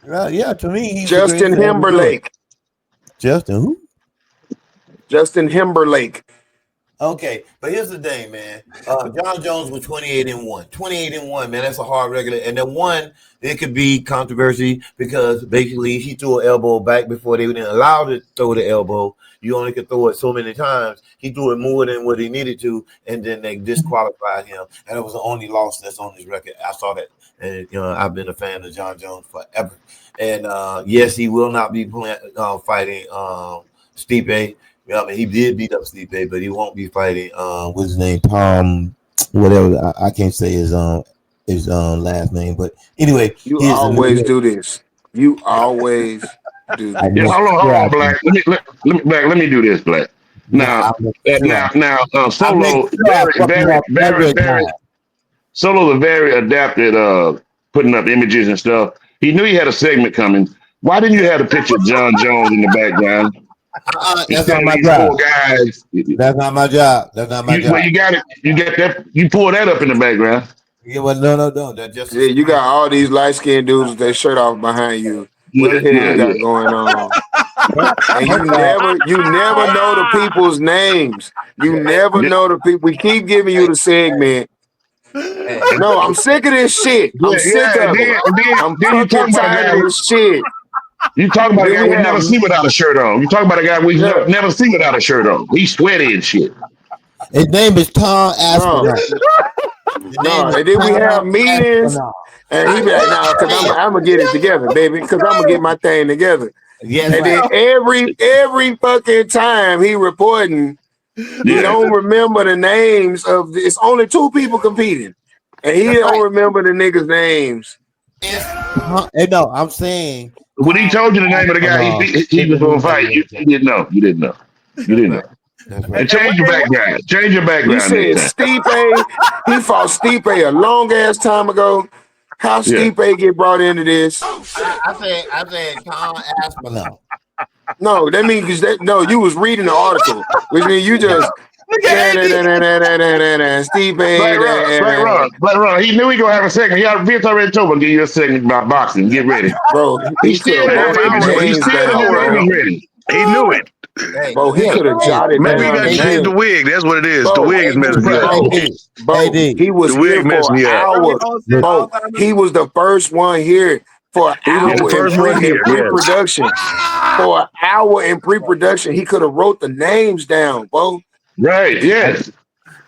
Yeah, to me, he's Justin Timberlake. Justin who? Justin Timberlake. Okay, but here's the thing, man. John Jones was 28-1. 28-1, man. That's a hard regular. And the one, it could be controversy because basically he threw an elbow back before they didn't allow to throw the elbow. You only could throw it so many times. He threw it more than what he needed to, and then they disqualified him. And it was the only loss that's on his record. I saw that, and I've been a fan of John Jones forever. And yes, he will not be fighting Stipe. I mean, he did beat up Stipe, but he won't be fighting. What's his name? Tom, whatever. I can't say his last name, but anyway, you always do this. You always do this. Yeah, hold on, Black. Let me do this, Black. Now, Solo, Solo's a very adapted, putting up images and stuff. He knew he had a segment coming. Why didn't you have a picture of John Jones in the background? That's not my job. That's not my job. That's not my job. Well, you got it. You get that. You pull that up in the background. Yeah, well, no. That just you got all these light skinned dudes with their shirt off behind you. What the hell you got going on? And you never know the people's names. You never know the people. We keep giving you the segment. No, I'm sick of this shit. I'm sick of it. I'm fucking tired of this shit. You talking about a guy we never see without a shirt on. You talking about a guy we never see without a shirt on. He's sweaty and shit. His name is Tom Aspinall. No, and then we have meetings, and he be like, "Nah, because I'm gonna get it together, baby. Because I'm gonna get my thing together." Yes, and then every fucking time he reporting, he don't remember the names of. It's only 2 people competing, and he don't remember the niggas' names. No, I'm saying. When he told you the name of the guy he was going to fight, you didn't know. You didn't know. And change your background. Change your background. He said Stipe. He fought Stipe a long ass time ago. How Stipe get brought into this? I said Tom Aspinall. No, that means you was reading the article, which means you just. Steve Black Ron. He knew he gonna have a segment. Vince already told him to give you a segment about boxing. Get ready, bro. He still ready. He knew it. Bro, he could have jotted. Maybe you gotta change the wig. That's what it is. The wig is messing me up. Bro, he was here for an hour. Bro, he was the first one here for an hour in pre-production. For an hour in pre-production, he could have wrote the names down, bro. Right, yes.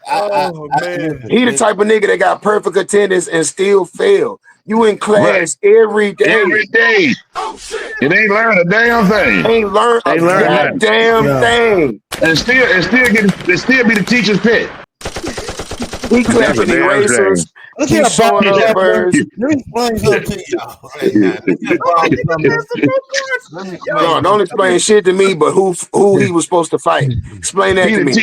Man. He the type of nigga that got perfect attendance and still fail. You in class every day. Every day. It ain't learn a damn thing. Ain't learn a goddamn thing. And still be the teacher's pet. He clapping erasers. He's showing up birds. Let me explain something to y'all. No, don't explain shit to me, but who he was supposed to fight. Explain that to me.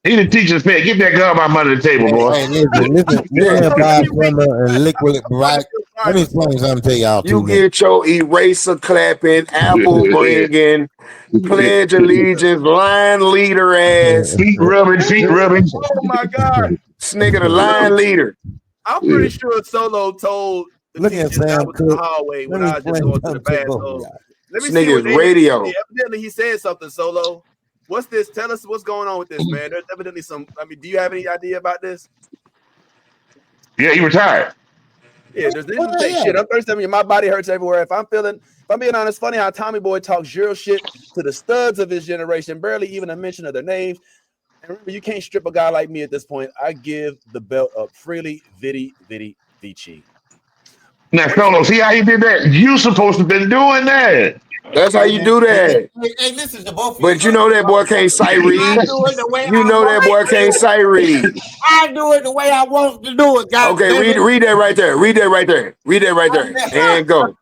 He the teacher's pet. Get that gum out of the table, boy. Let me explain something to y'all. You get your eraser clapping, apple bringing, pledge allegiance, line leader ass. Feet rubbing. Oh my God. This nigga the line leader. I'm pretty sure Solo told look at Sam Cook in the hallway when I was just going to the bathroom. Let me see nigga's radio. Evidently, he said something, Solo. What's this? Tell us what's going on with this, man. There's evidently some. I mean, do you have any idea about this? Yeah, he retired. Yeah, there's shit. I'm 37. My body hurts everywhere. If I'm being honest, funny how Tommy Boy talks real shit to the studs of his generation, barely even a mention of their names. And remember, you can't strip a guy like me at this point. I give the belt up freely, Vici. Now, Solo, see how he did that? You supposed to been doing that. That's how you do that. Hey, listen to both. But you know that boy can't sight read. You know that boy can't sight read. I do it the way I want to do it, guys. Okay, read that right there. Read that right there. And go.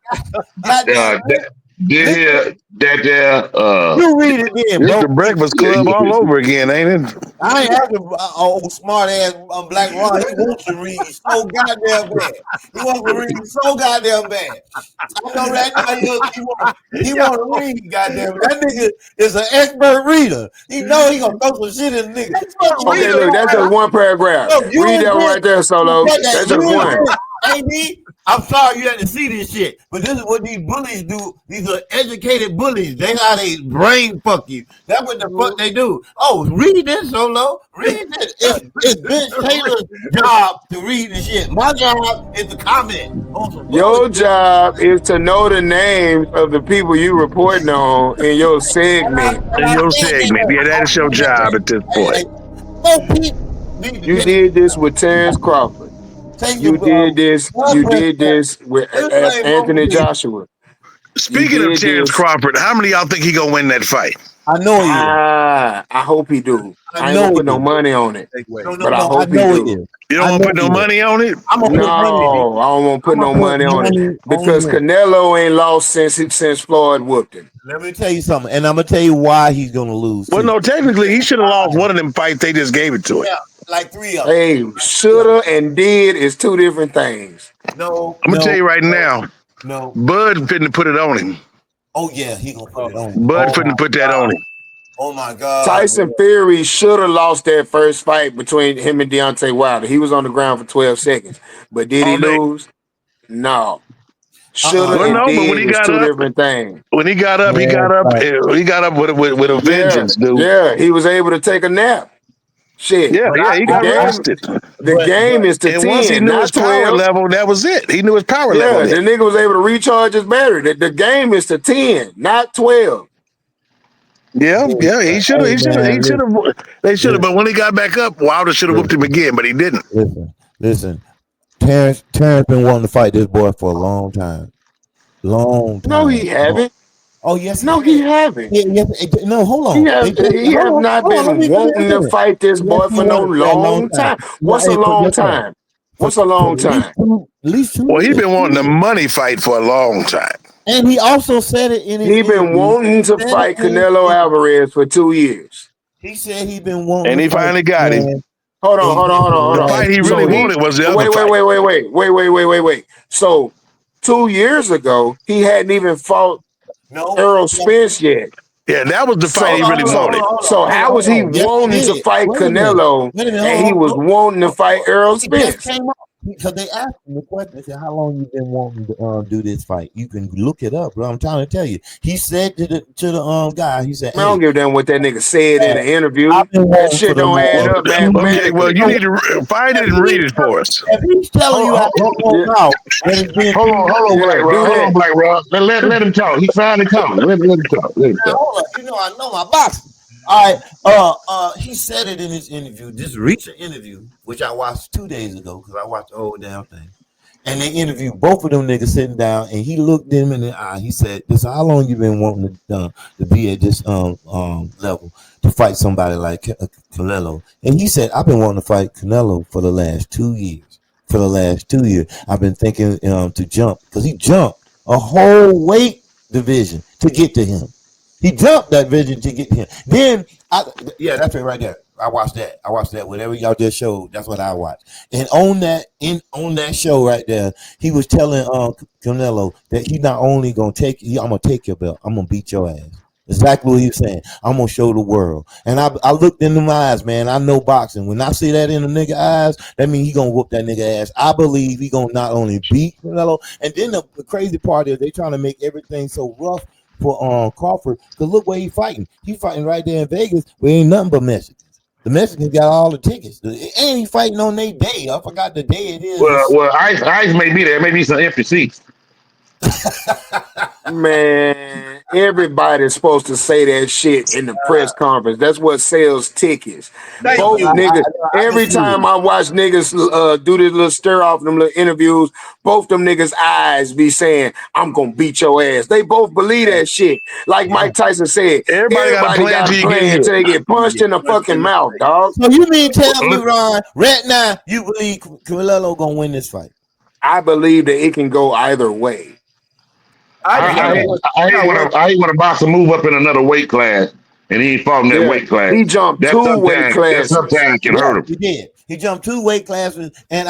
You read it then, bro. It's the Breakfast Club all over again, ain't it? I ain't having old smart ass Black Ron. He wants to read so goddamn bad. He wants to read so goddamn bad. I know right now he want to read goddamn. That nigga is an expert reader. He know he gonna throw some shit in the nigga. Okay, look, that's just one paragraph. Read that one right there, Solo. That's just one. Hey, D, I'm sorry you had to see this shit, but this is what these bullies do. These are educated bullies. They how they brain fuck you. That's what the fuck they do. Oh, read this, Solo. Read this. It's Vince Taylor's job to read the shit. My job is to comment. Your job is to know the names of the people you reporting on in your segment. In your segment. Yeah, that is your job at this point. You did this with Terence Crawford. You did this with Anthony Joshua. Speaking of Terence Crawford, how many of y'all think he gonna win that fight? I know he is. I hope he do. I ain't gonna put no money on it. But I hope he do. You don't want to put no money on it? No, I don't want to put no money on it because Canelo ain't lost since Floyd whooped him. Let me tell you something, and I'm gonna tell you why he's gonna lose. Well, no, technically he should have lost one of them fights. They just gave it to him. Yeah, like 3 of them. Hey, shoulda and did is two different things. No, I'm gonna tell you right now. No, Bud finna put it on him. Oh yeah, he gonna put it on him. Bud finna put that on him. Oh my God! Tyson Fury should have lost that first fight between him and Deontay Wilder. He was on the ground for 12 seconds, but did he lose? No. Shoulda and did is two different things. When he got up, he got up with a vengeance, dude. Yeah, he was able to take a nap. Shit. Yeah, he got arrested. The game is to 10, once he knew his power level, that was it. He knew his power level. Yeah, the nigga was able to recharge his battery. The game is to 10, not 12. Yeah, he should have. They should have. But when he got back up, Wilder should have whooped him again, but he didn't. Listen. Terence been wanting to fight this boy for a long time. No, he haven't. Oh yes. No, he haven't. No, hold on. He has not been wanting to fight this boy for no long time. What's a long time? What's a long time? At least 2 Well, he's years. been wanting a money fight for a long time. And he also said it in his He been wanting to fight Canelo Alvarez for 2 years. He said he been wanting, and he finally got him. Hold on. The fight he really wanted was the other fight. Wait. So 2 years ago, he hadn't even fought Errol Spence yet. Yeah, that was the fight he really wanted. So how was he wanting to fight Canelo and he was wanting to fight Errol Spence? Because they asked him the question, they said, how long you been wanting to do this fight? You can look it up, bro. I'm trying to tell you. He said to the guy, he said, I don't give a damn what that nigga said in the interview. That shit don't add up, man. Okay, well, you need to find it and read it for us. If he's telling you how to hold out, hold on, Black Rob. Let him talk. He's finally coming. Let him talk. Hold on. You know I know my boxing. All right. He said it in his interview, this recent interview, which I watched 2 days ago because I watched the whole damn thing. And they interviewed both of them niggas sitting down, and he looked them in the eye. He said, "This how long you been wanting to be at this level to fight somebody like Canelo?" And he said, "I've been wanting to fight Canelo for the last 2 years. I've been thinking to jump because he jumped a whole weight division to get to him. He jumped that division to get to him. Then, that's it right there. I watched that. Whatever y'all just showed, that's what I watched. And on that show right there, he was telling Canelo that he not only gonna I'm gonna take your belt, I'm gonna beat your ass. Exactly what he was saying. I'm gonna show the world. And I looked in them eyes, man. I know boxing. When I see that in a nigga eyes, that means he gonna whoop that nigga ass. I believe he gonna not only beat Canelo, and then the crazy part is they trying to make everything so rough for Crawford, because look where he fighting. He fighting right there in Vegas where ain't nothing but Mexicans. The Mexicans got all the tickets, and he fighting on their day. I forgot the day it is. Well, Ice may be there. Maybe some empty seats. Man, everybody's supposed to say that shit in the press conference. That's what sells tickets. Both niggas. Every time I watch niggas do this little stir off them little interviews, both them niggas' eyes be saying, "I'm gonna beat your ass." They both believe that shit. Like Mike Tyson said, everybody got a plan until they get punched in the fucking mouth, dog. So you mean tell me, Ron, right now you believe Canelo gonna win this fight? I believe that it can go either way. I hate when a boxer move up in another weight class and he ain't fought in that weight class. He jumped two weight classes. That sometimes can hurt him. He did. He jumped 2 weight classes, and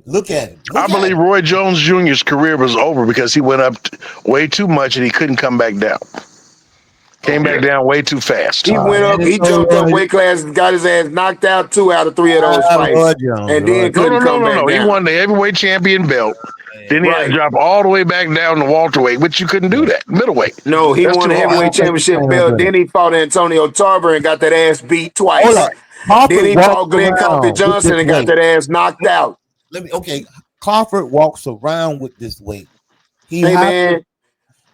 look at him. I believe Roy Jones Jr.'s career was over because he went up way too much and he couldn't come back down. Came back down way too fast. He went up, he jumped up weight classes, got his ass knocked out 2 out of 3 of those fights, and then couldn't come back down. He won the heavyweight champion belt. Then he had to drop all the way back down to welterweight, which you couldn't do that. Middleweight. No, he won the heavyweight championship belt. Then he fought Antonio Tarver and got that ass beat twice. Then he fought Glenn Coffee Johnson and got that ass knocked out. Crawford walks around with this weight.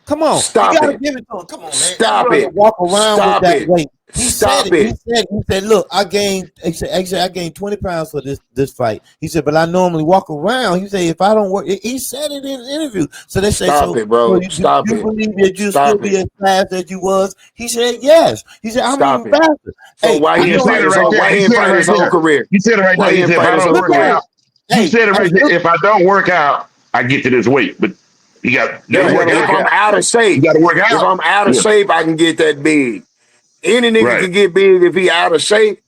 Come on, stop it. Give it to him. Come on, man. Stop it. Walk around with that weight. He said, look, I gained 20 pounds for this fight. He said, but I normally walk around. He said, if I don't work, he said it in an interview. So they say, stop it, bro. You believe that you still be as fast as you was? He said, yes. He said, I'm even faster. So why he ain't fighting his whole career? He said it right there. He said, if I don't work out, he said it right there. If I don't work out, I get to this weight. But you got to work out. If I'm out of shape, you got to work out. If I'm out of shape, I can get that big. Any nigga can get big if he out of shape.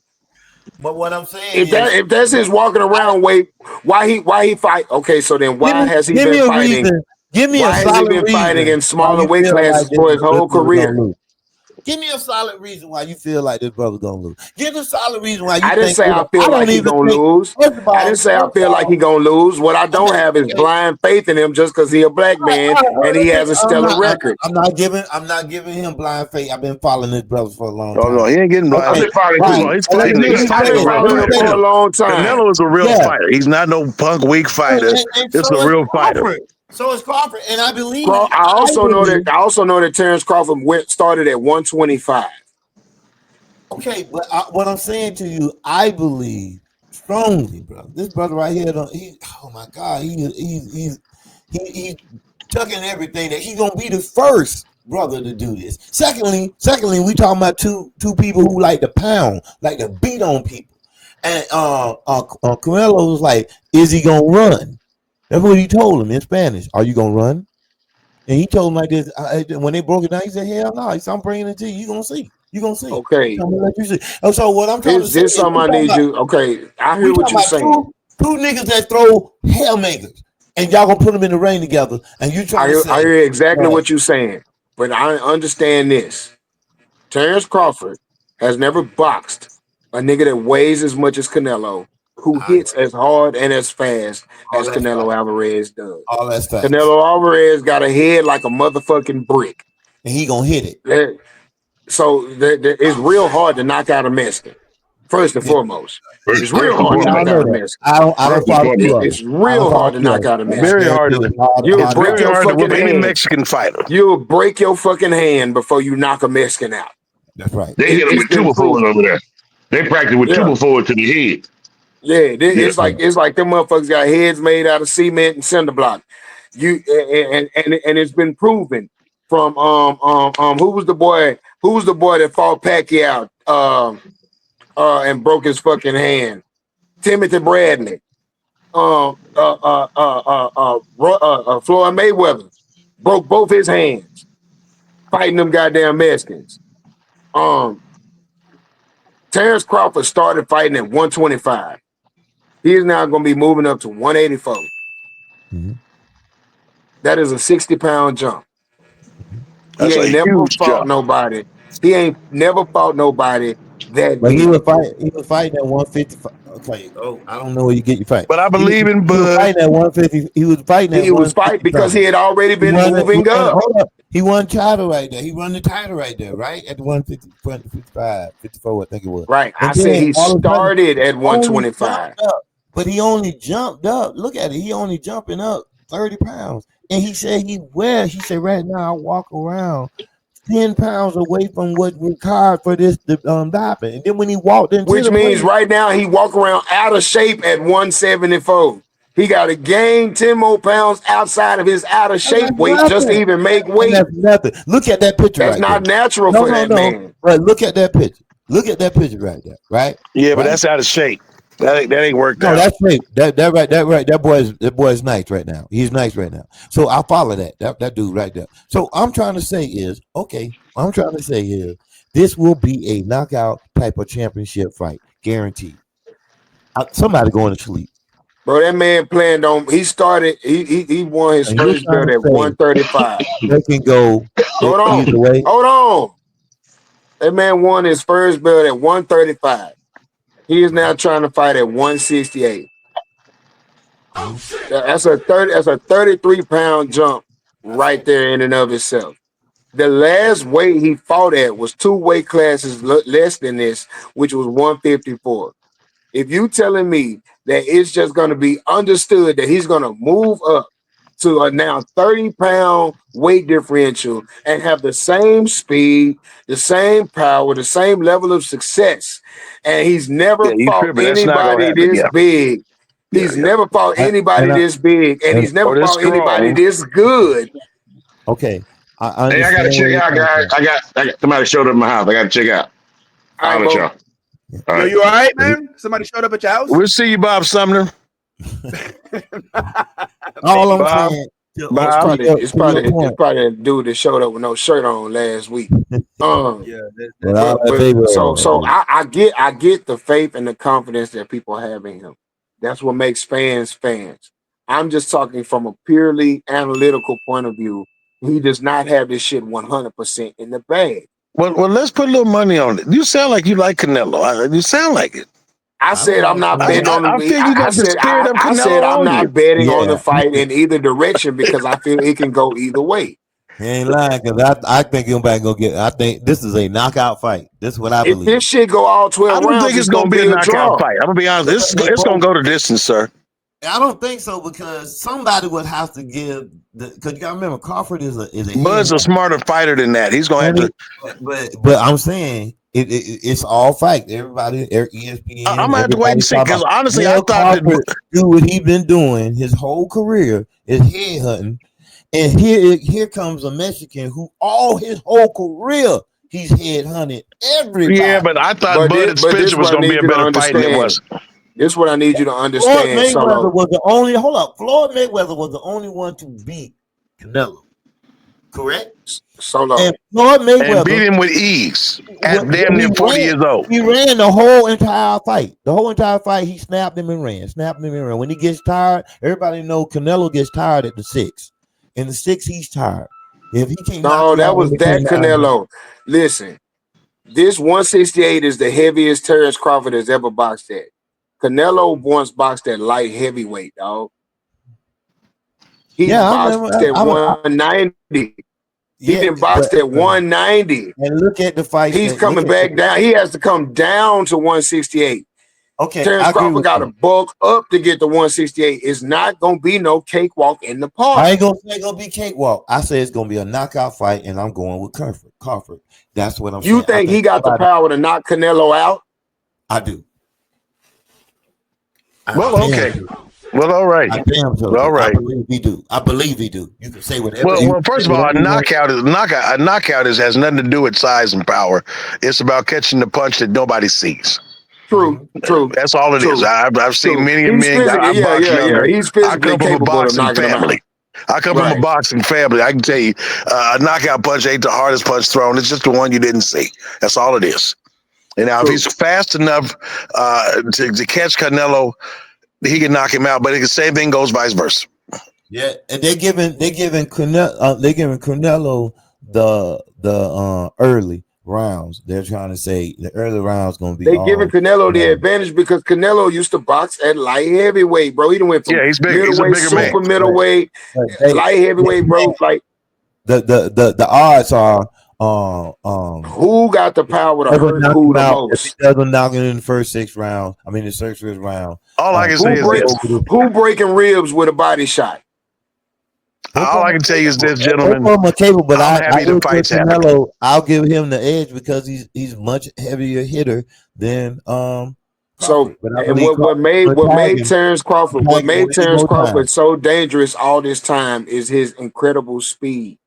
But what I'm saying if that's his walking around weight, why he fight? Okay, so then why has he been fighting? Why has he been fighting in smaller weight classes for his whole career? Give me a solid reason why you feel like this brother's gonna lose. Give a solid reason why you I didn't say I feel like he's gonna lose. I didn't say I feel like he's gonna lose. What I don't have is blind faith in him just because he's a black man and he has a stellar record. I'm not giving him blind faith. I've been following this brother for a long time. No, he ain't getting blind faith. He's fighting for a long time. Canelo is a real fighter. He's not no punk weak fighter. It's a real fighter. So is Crawford, and I believe. I also know that Terence Crawford started at 125. Okay, but what I'm saying to you, I believe strongly, bro. This brother right here, oh my God, he's tucking everything that he's gonna be the first brother to do this. Secondly, we talking about two people who like to pound, like to beat on people, and Canelo was like, is he gonna run? That's what he told him in Spanish. Are you gonna run? And he told him like this. When they broke it down, he said, "Hell no!" He said, "I'm bringing it to you. You gonna see. You gonna see." Okay. So what I'm trying to say is something I need you. Okay, I hear what you're saying. Two niggas that throw haymakers, and y'all gonna put them in the ring together, and you trying to say, I hear exactly what you're saying, but I understand this. Terence Crawford has never boxed a nigga that weighs as much as Canelo, who hits as hard and as fast as Canelo Alvarez does. All that's fast. Canelo Alvarez got a head like a motherfucking brick. And he gonna hit it. So it's real hard to knock out a Mexican. First and foremost. It's real hard to knock out a Mexican. I don't follow you. It's real hard to knock out a Mexican. Very hard. You'll break your fucking any hand. Mexican fighter. You'll break your fucking hand before you knock a Mexican out. That's right. They hit him with triple forward over there. They practice with triple forward to the head. Yeah, it's like them motherfuckers got heads made out of cement and cinder block. And it's been proven from who was the boy that fought Pacquiao and broke his fucking hand? Timothy Bradley. Floyd Mayweather broke both his hands fighting them goddamn Mexicans. Terence Crawford started fighting at 125. He is now going to be moving up to 184. Mm-hmm. That is a 60-pound jump. He ain't never fought nobody. He ain't never fought nobody that. But he was fighting at 155. Okay. Oh, I don't know where you get your fight. But I believe in Bud. He was fighting at 150. He was fighting at. He was fighting because he had already been moving up. Hold up. He won title right there. He won the title right there, right? At the 150, 55, 54, I think it was. Right. I said he started at 125. But he only jumped up. Look at it. He only jumping up 30 pounds. And he said he said right now I walk around 10 pounds away from what required for this doping. And then when he walked into which means right now he walk around out of shape at 174. He got to gain 10 more pounds outside of his out of shape weight just to even make weight. That's nothing. Look at that picture. That's not natural for that man. But look at that picture. Look at that picture right there, right? Yeah, but that's out of shape. That ain't worked out. No, that's right. That right. That boy's nice right now. He's nice right now. So I follow that dude right there. So I'm trying to say is this will be a knockout type of championship fight, guaranteed. Somebody going to sleep. Bro, that man planned on. He started. He won his first belt at 135. They can go. Hold on. That man won his first belt at 135. He is now trying to fight at 168. That's a 33-pound jump right there in and of itself. The last weight he fought at was 2 weight classes less than this, which was 154. If you telling me that it's just going to be understood that he's going to move up to a now 30-pound weight differential and have the same speed, the same power, the same level of success, and he's never fought anybody this big. He's never fought anybody this big, and he's never fought anybody this good. Okay. Hey, I gotta check out, guys. I got somebody showed up at my house. I gotta check out. I'll let y'all. All right. You all right, man? Somebody showed up at your house? We'll see you, Bob Sumner. All I'm saying. It's probably the dude that showed up with no shirt on last week. I get the faith and the confidence that people have in him. That's what makes fans. I'm just talking from a purely analytical point of view. He does not have this shit 100% in the bag. Well, let's put a little money on it. You sound like you like Canelo. You sound like it. I said I'm not betting on the I said I'm not betting on the fight in either direction because I feel it can go either way. He ain't lying because I think he'll back go get. I think this is a knockout fight. This is what I believe. If this shit go all 12 rounds, I don't think it's gonna be a knockout fight. I'm gonna be honest. It's gonna go to distance, sir. I don't think so because somebody would have to give because you gotta remember Crawford is a Bud's a smarter fighter than that. He's gonna have to. But I'm saying. It's all fact. Everybody, ESPN. I'm gonna have to wait and see because honestly, I thought that do what he's been doing his whole career is head hunting, and here comes a Mexican who all his whole career he's head hunted everybody. Yeah, but I thought Bud and Spencer was gonna be a better fight than it was. This is what I need you to understand. Floyd Mayweather was the only. Hold up, Floyd Mayweather was the only one to beat Canelo. Correct. And Floyd Mayweather and beat him with ease at damn near 40 years old. He ran the whole entire fight. The whole entire fight, he snapped him and ran. When he gets tired, everybody know Canelo gets tired at the 6th. In the 6th, he's tired. If he can't. No, that was that Canelo. Listen, this 168 is the heaviest Terence Crawford has ever boxed at. Canelo once boxed at light heavyweight, dog. He boxed at 190. He been boxed at 190. And look at the fight. He's coming back down. He has to come down to 168. Okay. Terence Crawford got to bulk up to get to 168. It's not going to be no cakewalk in the park. I ain't going to say it's going to be cakewalk. I say it's going to be a knockout fight, and I'm going with Crawford. That's what I'm saying. You think he got the power to knock Canelo out? I do. Well, okay. Well, all right. All right. I believe he do. You can say whatever. Well, first of all, a knockout has nothing to do with size and power. It's about catching the punch that nobody sees. True. That's all it is. I've seen many men. He's physically capable of knocking him out. I come from a boxing family. I can tell you, a knockout punch ain't the hardest punch thrown. It's just the one you didn't see. That's all it is. And now, if he's fast enough to catch Canelo, he can knock him out. But the same thing goes vice versa. Yeah, and they're giving Canelo the early rounds. They're trying to say the early rounds going to be. They're giving Canelo the advantage because Canelo used to box at light heavyweight, bro. He done went from he's big. He's a bigger super middleweight, light heavyweight, bro. Like the odds are. Who got the power to hurt who the most? If he doesn't knock it in the first 6 rounds. I mean, the first round. All I can say is this: who breaking ribs with a body shot? All I can tell you is this, gentlemen. I'm happy the fight's happening. I'll give him the edge because he's much heavier hitter than So what made Terence Crawford so dangerous all this time is his incredible speed.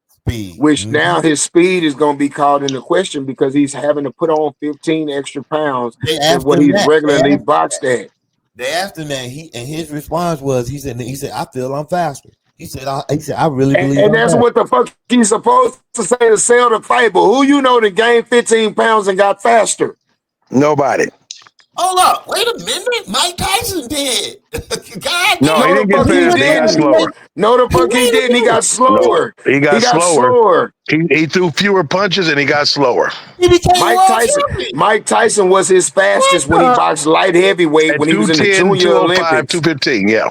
Which now his speed is going to be called into question because he's having to put on 15 extra pounds than what he's regularly boxed at. They asked him that, his response was, he said, I feel I'm faster. He said, I really believe. And that's what the fuck he's supposed to say to sell the fight. But who you know that gained 15 pounds and got faster? Nobody. Hold up, wait a minute. Mike Tyson did. God No, he No, didn't the get fuck he faster. He got didn't. slower. No, the fuck he didn't. He got No, slower. he He got got slower. slower. He threw fewer punches and he got slower. He became Mike world Tyson. champion. Mike Tyson was his fastest when he What boxed light heavyweight At when he was in the 210, Junior 205, Olympics. 215, yeah.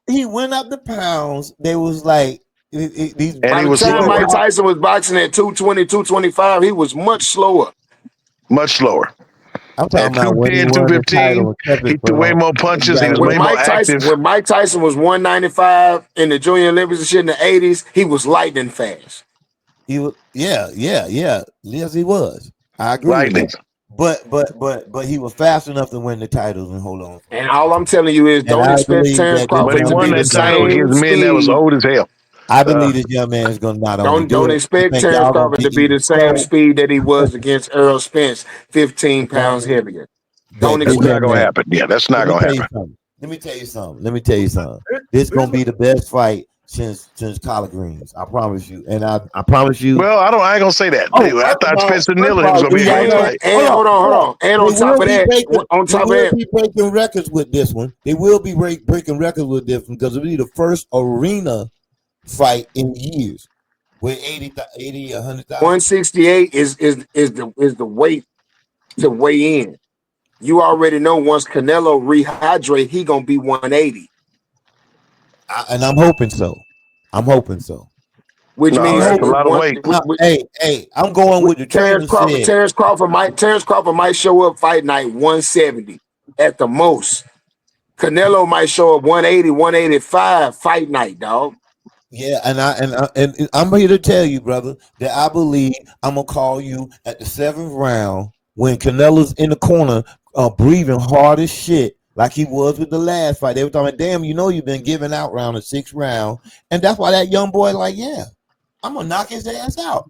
He went up the pounds. They was like these. And By he the was time slower, Mike Tyson was boxing at 220, 225, he was much slower. much slower. I'm talking At about when he 210, won the 215, title and kept he it threw way for. more punches. He was way more active. When Mike Tyson was 195 in the Junior Olympics and shit in the 80s, he was lightning fast. He was, yeah. Yes, he was. I agree Lightning. with that. But he was fast enough to win the titles and hold on. And all I'm telling you is And don't I expect believe Terrence that this But he Crawford to young won be man the that is gonna. title same against men that was speed. old as hell. I believe this young man is gonna not only Don't do it. I expect think Terrence y'all gonna Crawford be to be even the same so. speed that he was against Earl Spence, 15 pounds heavier. Don't That this That's not young expect going to that. man. happen. Yeah, that's Let not me going to tell you happen. something. Let me tell you something. This gonna be the best fight since collard greens. I promise you. And I promise you. Well, I ain't going to say that. Oh, I thought Spencer Miller was going to do be a y'all great know? fight. And hold Hold on. And They on top will of be that, breaking. on They top of will that, be breaking records with this one. They will be breaking records with this one because it'll be the first arena fight in years with 80 100,000. 168 is the weight to weigh in. You already know once Canelo rehydrate, he gonna be 180. And I'm hoping so. I'm hoping so. Which No, I'm means that's a hoping. lot of weight. Hey, I'm going with the Terrence trainer Crawford, said. Terrence Crawford might show up fight night 170 at the most. Canelo might show up 180, 185 fight night, dog. Yeah, and I'm here to tell you, brother, that I believe I'm gonna call you at the 7th round when Canelo's in the corner, breathing hard as shit, like he was with the last fight. They were talking, damn, you've been giving out round the 6th round, and that's why that young boy, like, yeah, I'm gonna knock his ass out.